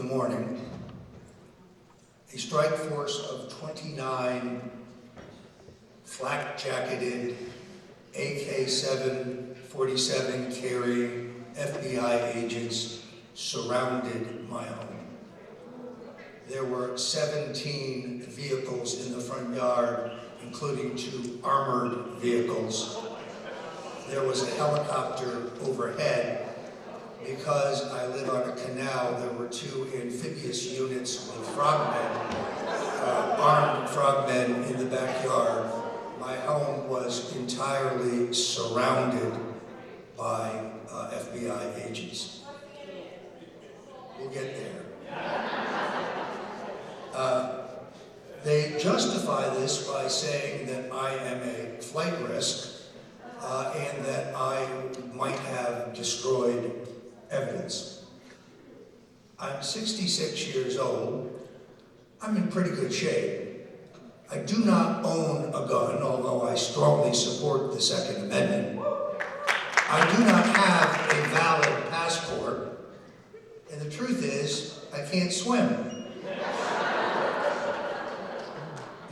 morning, a strike force of 29 flak-jacketed, AK-47 carrying FBI agents surrounded my home. There were 17 vehicles in the front yard, including 2 armored vehicles. There was a helicopter overhead. Because I live on a canal, there were 2 amphibious units with frogmen, armed frogmen in the backyard. My home was entirely surrounded by FBI agents. We'll get there. They justify this by saying that I am a flight risk and that I might have destroyed evidence. I'm 66 years old. I'm in pretty good shape. I do not own a gun, although I strongly support the Second Amendment. I do not have a valid passport, and the truth is, I can't swim.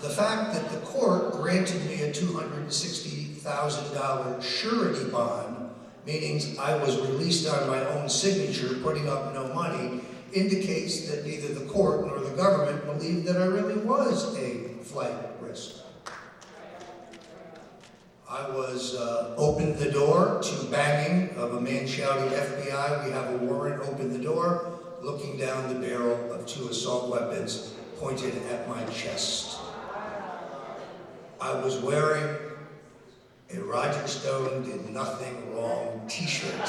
The fact that the court granted me a $260,000 surety bond, meaning I was released on my own signature, putting up no money, indicates that neither the court nor the government believed that I really was a flight risk. I was opened the door to banging of a man shouting, "FBI, we have a warrant," opened the door, looking down the barrel of 2 assault weapons pointed at my chest. I was wearing a Roger Stone Did Nothing Wrong t-shirt.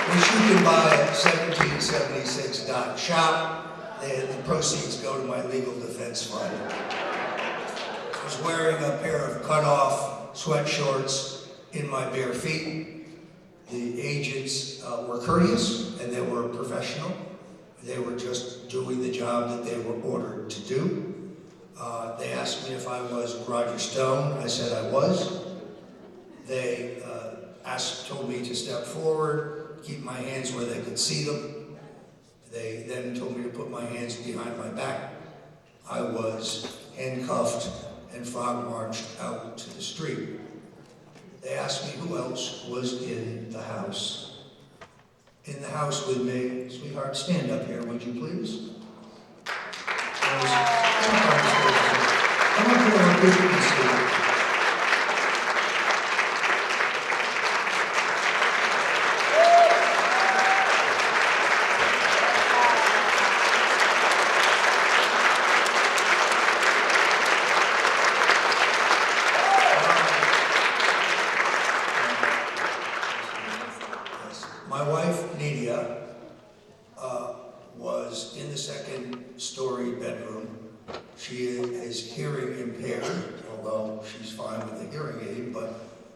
Which you can buy at 1776.shop. The proceeds go to my legal defense fund. I was wearing a pair of cut-off sweat shorts in my bare feet. The agents were courteous and they were professional. They were just doing the job that they were ordered to do. They asked me if I was Roger Stone. I said I was. They told me to step forward, keep my hands where they could see them. They then told me to put my hands behind my back. I was handcuffed and frog marched out to the street. They asked me who else was in the house. In the house with me, sweetheart, stand up here, would you please? Come up here and good to see you. My wife, Nydia, was in the second-story bedroom. She is hearing impaired, although she's fine with a hearing aid, but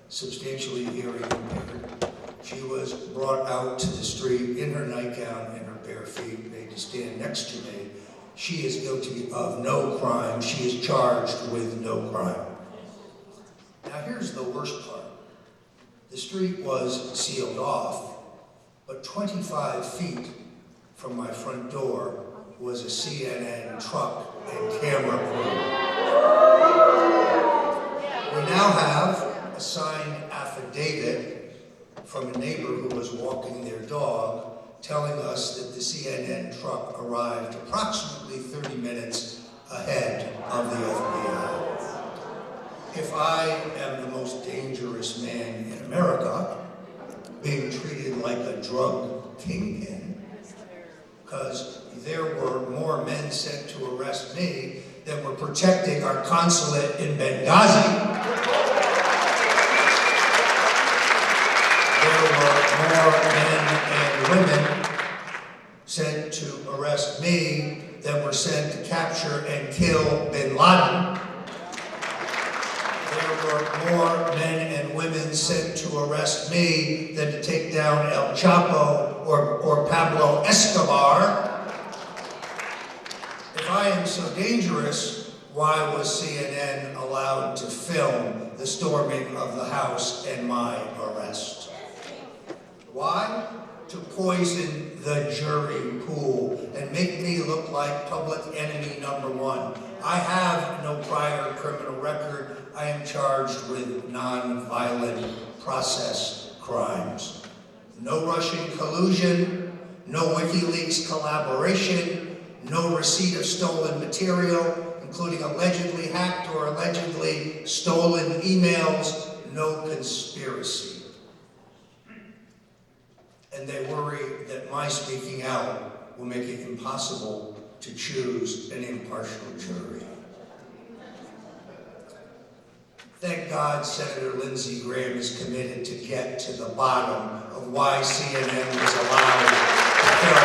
substantially hearing impaired. She was brought out to the street in her nightgown and her bare feet, made to stand next to me. She is guilty of no crime. She is charged with no crime. Now here's the worst part. The street was sealed off, but 25 feet from my front door was a CNN truck and camera crew. We now have a signed affidavit from a neighbor who was walking their dog telling us that the CNN truck arrived approximately 30 minutes ahead of the FBI. If I am the most dangerous man in America, being treated like a drug kingpin, because there were more men sent to arrest me than were protecting our consulate in Benghazi. There were more men and women sent to arrest me than were sent to capture and kill bin Laden. There were more men and women sent to arrest me than to take down El Chapo or Pablo Escobar. If I am so dangerous, why was CNN allowed to film the storming of the House and my arrest. Why? To poison the jury pool and make me look like public enemy number one. I have no prior criminal record. I am charged with non-violent process crimes. No Russian collusion, no WikiLeaks collaboration, no receipt of stolen material, including allegedly hacked or allegedly stolen emails, no conspiracy. And they worry that my speaking out will make it impossible to choose an impartial jury. Thank God Senator Lindsey Graham is committed to get to the bottom of why CNN was allowed to film.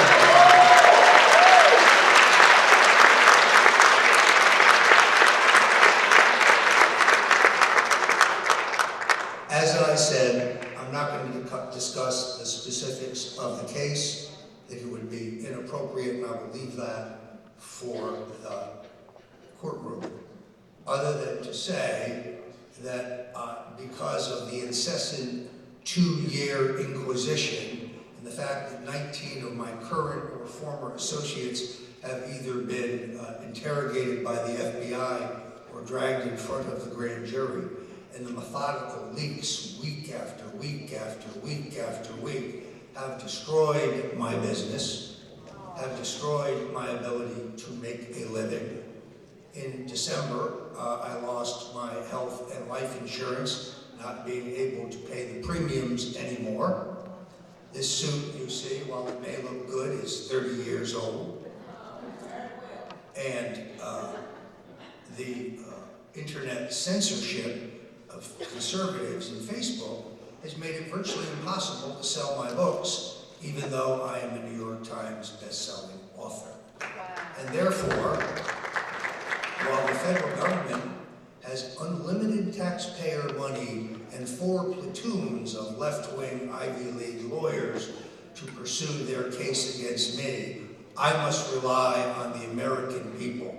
As I said, I'm not going to discuss the specifics of the case. I think it would be inappropriate, and I will leave that for the courtroom. Other than to say that because of the incessant 2-year inquisition and the fact that 19 of my current or former associates have either been interrogated by the FBI or dragged in front of the grand jury, and the methodical leaks week after week after week after week have destroyed my business, have destroyed my ability to make a living. In December, I lost my health and life insurance, not being able to pay the premiums anymore. This suit, you see, while it may look good, is 30 years old. And the internet censorship of conservatives in Facebook has made it virtually impossible to sell my books, even though I am a New York Times best-selling author. And therefore, while the federal government has unlimited taxpayer money and 4 platoons of left-wing Ivy League lawyers to pursue their case against me, I must rely on the American people.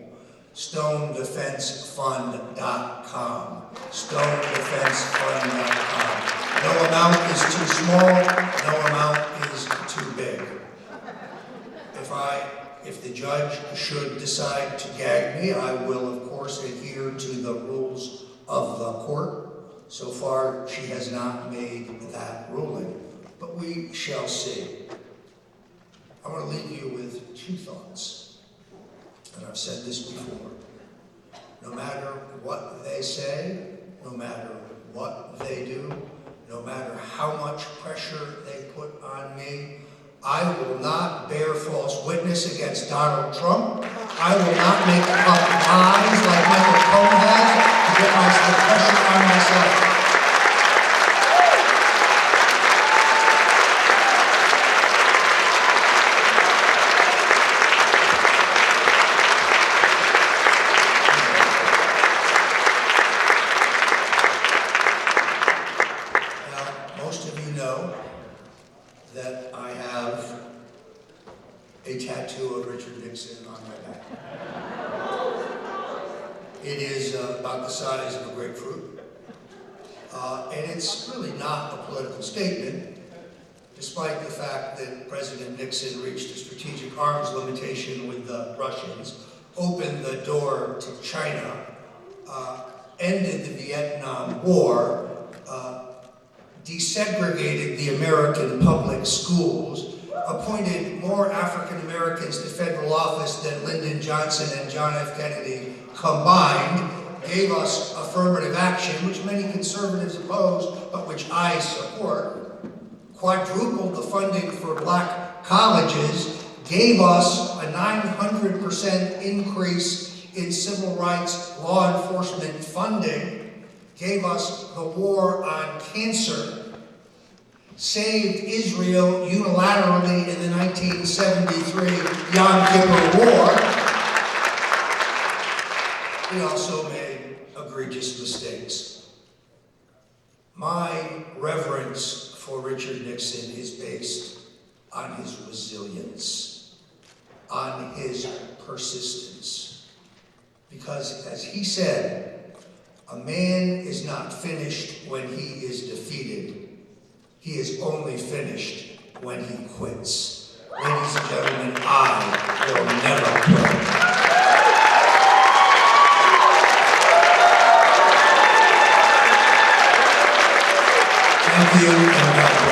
StoneDefenseFund.com. StoneDefenseFund.com. No amount is too small, no amount is too big. If the judge should decide to gag me, I will, of course, adhere to the rules of the court. So far, she has not made that ruling, but we shall see. I want to leave you with 2 thoughts, and I've said this before. No matter what they say, no matter what they do, no matter how much pressure they put on me, I will not bear false witness against Donald Trump. I will not make up lies like Michael Cohen has to get the pressure on myself. That I have a tattoo of Richard Nixon on my back. It is about the size of a grapefruit, and it's really not a political statement, despite the fact that President Nixon reached a strategic arms limitation with the Russians, opened the door to China, ended the Vietnam War, desegregated the American public schools, appointed more African Americans to federal office than Lyndon Johnson and John F. Kennedy combined, gave us affirmative action, which many conservatives oppose, but which I support, quadrupled the funding for black colleges, gave us a 900% increase in civil rights law enforcement funding, gave us the war on cancer, saved Israel unilaterally in the 1973 Yom Kippur War. We also made egregious mistakes. My reverence for Richard Nixon is based on his resilience, on his persistence. Because, as he said, A man is not finished when he is defeated. He is only finished when he quits. Ladies and gentlemen, I will never quit. Thank you, and God bless.